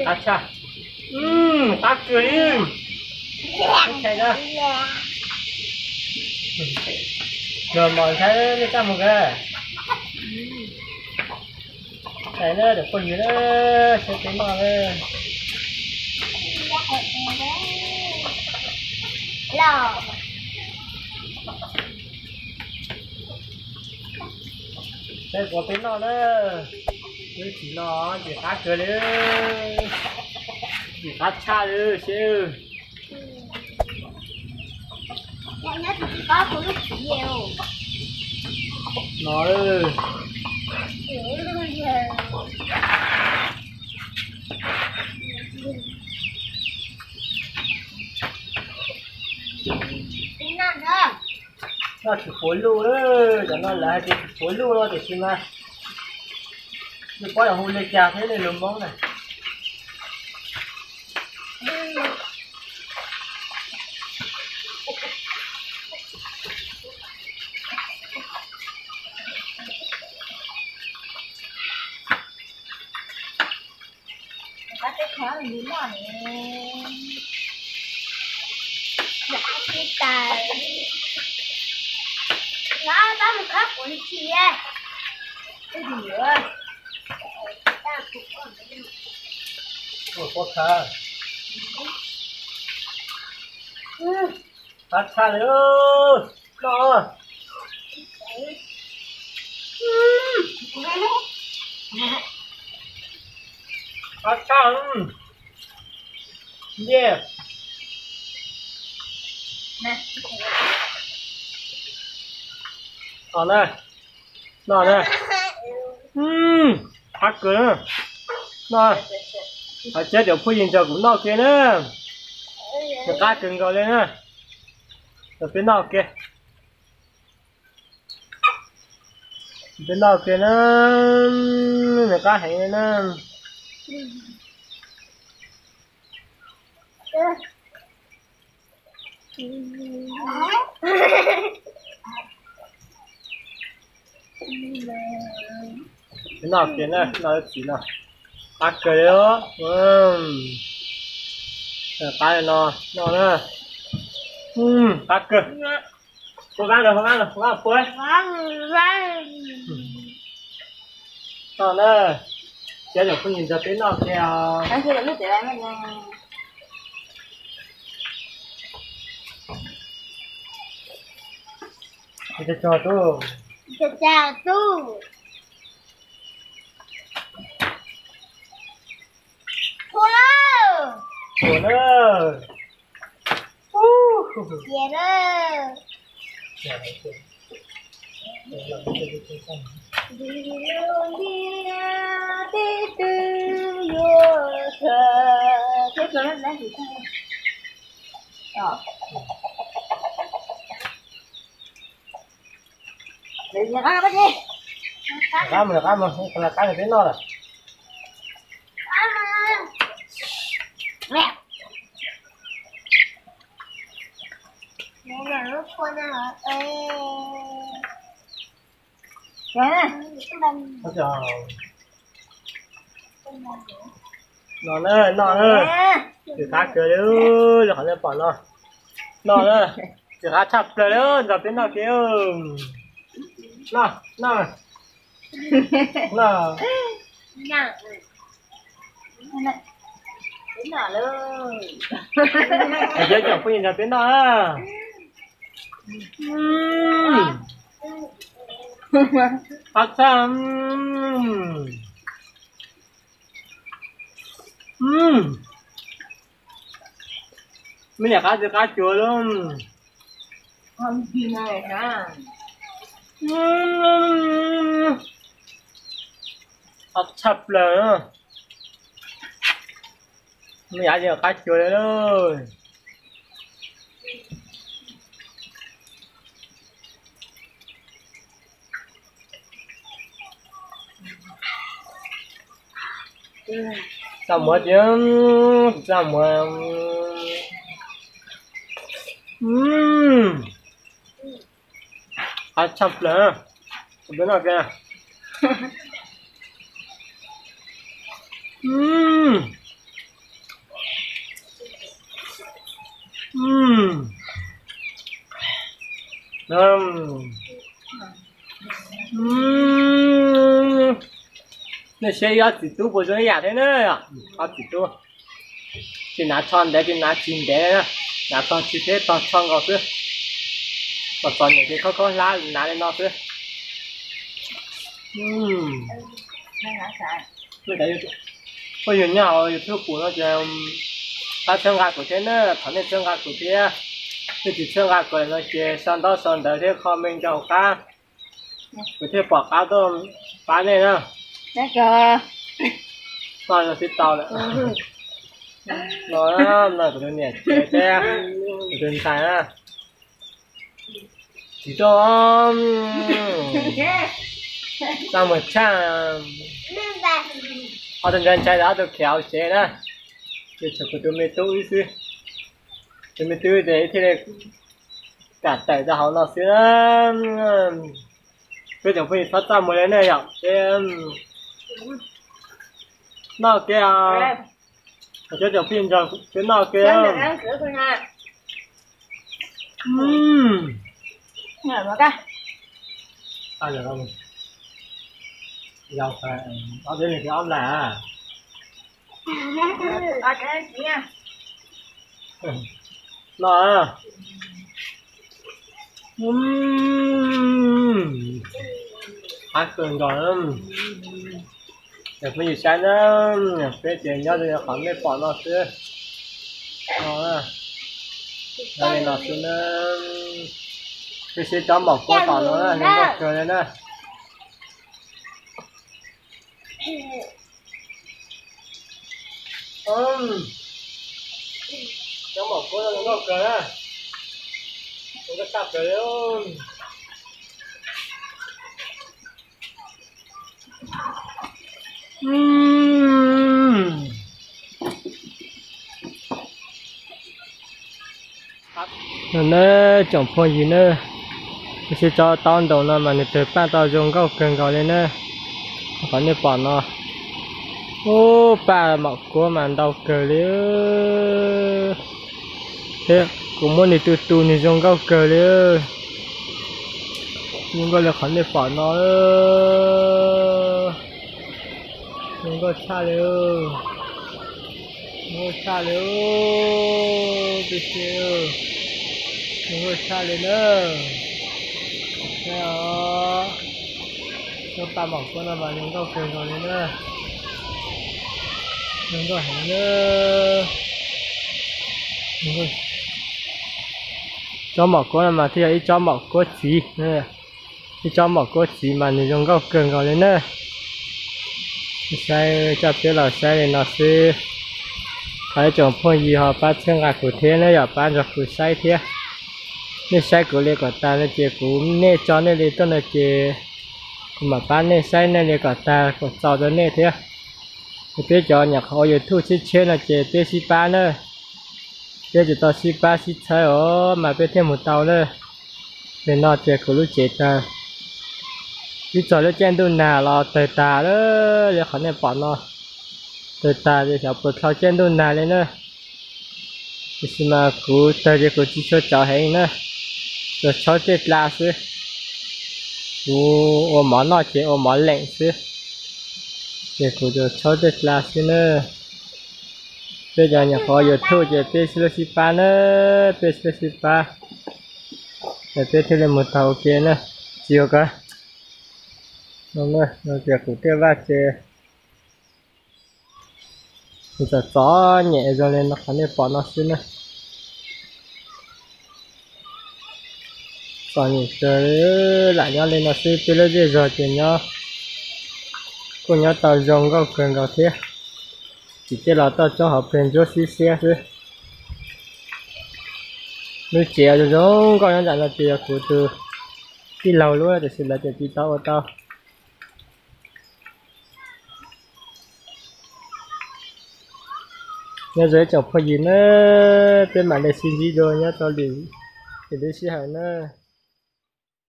Acha. Tắt cười đi. Chạy ra. Rồi mọi thấy đi cam một cái. Chạy nữa để quần nữa sẽ tính vào đây. Lò. Đây có tính nó nữa. Cứ chỉ nó chỉ khác cười đi. Chỉ khác cha đi chứ. Em nhớ thì có của lúc nhiều. Nó ơi. Tính nào nữa. Nó chỉ phối lưu đó, cho nó lại thì phối lưu nó để xin mà. Nó có là hôn lên trà thế này lùm bóng này. Có cái khó là đúng rồi. Đã cái tài. Nó có một khóc của chị ấy. Cái gì nữa? Ta cũng có cái Có khá. Phát xa đấy ơi. Nó. Phát xa. Yeah. nè. Nó này. Nó này. Phát cửa. Nó. Phải chết được phu nhìn cho cũng nó kia nữa. Được cá cưng gọi lên nữa. Được phía nào kia. Phía nào kia nó. Được cá hẹn nó. Phía nào kia nữa. Nó chỉ nào. Cá cười đó. Cái nó nữa. Cá cười. Cố gắng rồi, cố gắng rồi, cố gắng rồi. Nó nữa. Chết được không nhìn ra tiếng nó kìa. Anh chưa được biết để anh nha. Kita cho tu. Chào tu. Wow. Ủa nữa. Dạ đó. Thế rồi nó đang gì sao? Để nhà cá bắt đi. Cá mà, là cá này tiếng nó rồi. Mẹ. Mẹ là lúc con hả? Ê. Nè. Ôi trời. Nó nữa. Chỉ cá cười đi, rồi họ lên bỏ nó. Nó nữa. Chỉ cá chập cười đi, rồi tiếng nó kia. Nó. Nó. Nè. Đến nào luôn. Giờ chẳng có nhìn ra tiếng nó. Phát xa. Mình là cá chua luôn. Con gì này hả? Phát chập rồi. Mình giải giờ cá chua đấy thôi. Sao mất chứ? Sao mà? Chập nữa. Bên nào kìa? nó sẽ có chỉ tu bồi dưỡng nhà thế nữa có chỉ tu chỉ拿穿的就拿金的拿穿直接当穿高是把穿的给扣拉拿来拿是ไม่ได้ก็อยู่เนี่ยเอาอยู่ทุกปุ่นแล้วจะถ้าเชิงกากุเทนเนอร์ทำให้เชิงกากุเทียคือจิตเชิงกากุเราจะสอนต่อสอนเดี๋ยวที่คอมเมนต์จะเอาก้ากุเทียปอกก้าต้มปลาเนี่ยนะ那个ตอนเราติดต่อแล้วรอแล้วน่าจะเนี่ยเจ๊เดินสายนะจิตต้มตามเหมือนช่างhọ thành ra trái đó được khéo chế nè thì chụp cái tụi tôi xí tụi tôi để thế này cả tại ra họ nó xí bây giờ phải phát ra một cái này nhở nó kia cho chụp phim rồi cái nó kia Ngồi mà ca à được không dầu phải ở đây này cái ống là ở đây nha nó ăn cơm rồi để bây giờ sáng đó cái chuyện nhớ thì khoảng mấy bọn nó xưa nó đây nó xưa nó cái xe chó mọc qua tỏ nó nên nó cười lên đó chó mọc qua nó cười á nó sắp cười luôn nó trồng phôi gì nữa sẽ cho tao đầu nó mà nó tới ba tao dùng gạo cần gạo lên nữa còn nếu bỏ nó ô ba mọc của mà đau cờ liêu thế cũng muốn đi từ từ đi dùng gạo cờ liêu nhưng có là còn nếu bỏ nó nhưng có xa liêu nhưng có xa liêu bị siêu nhưng có xa liêu nữa đó nó ba mọc của nó mà những câu cười rồi nữa những câu hẹn nữa những câu cho mọc của nó mà thì ấy cho mọc của chỉ nữa thì cho mọc của chỉ mà những câu cười rồi nữa sai cho biết là sai thì nó sẽ phải trồng phong gì họ bắt chân gà của thế nữa giờ bắt được của sai thế nên sai của lê của ta nên chỉ cũng nên cho nên lê tôi là chỉ mà bán nên sai nên lê của ta của sau đó nên thế thì biết cho nhà họ yêu thu chi trên là chỉ biết xí ba nữa biết chỉ tao xí ba xí trái ở mà biết thêm một tàu nữa để nó chỉ của lúc chết ta đi cho nó chen đun nào là tới ta đó để khỏi nên bỏ nó tới ta để cho bớt thao chen đun nào lên nữa thì mà cứ tới để cứ chỉ cho cháu hay nữa rồi cháu chết là chứ ô món nó chỉ ô món lạnh chứ để cứ cho cháu chết là chứ nữa bây giờ nhà họ giờ thu giờ tê xí ba nữa tê xí ba để tê thêm một tàu kia nữa chiều cả đúng rồi nó việc của tê va chê bây giờ gió nhẹ rồi nên nó khá nên bỏ nó xí nữa còn những cái lại nhau lên nó xí tê lên dễ rồi thì nhau cùng nhau tàu dòng gạo cần gạo thế chỉ tê là tao cho họ bên cho xí xe chứ nếu chè rồi giống con nhau là chè của từ đi lâu luôn thì xin là chè đi tao ở tao nhớ giới chọc phải gì nữa tên mà để xin gì rồi nhá tao để xin hỏi nữa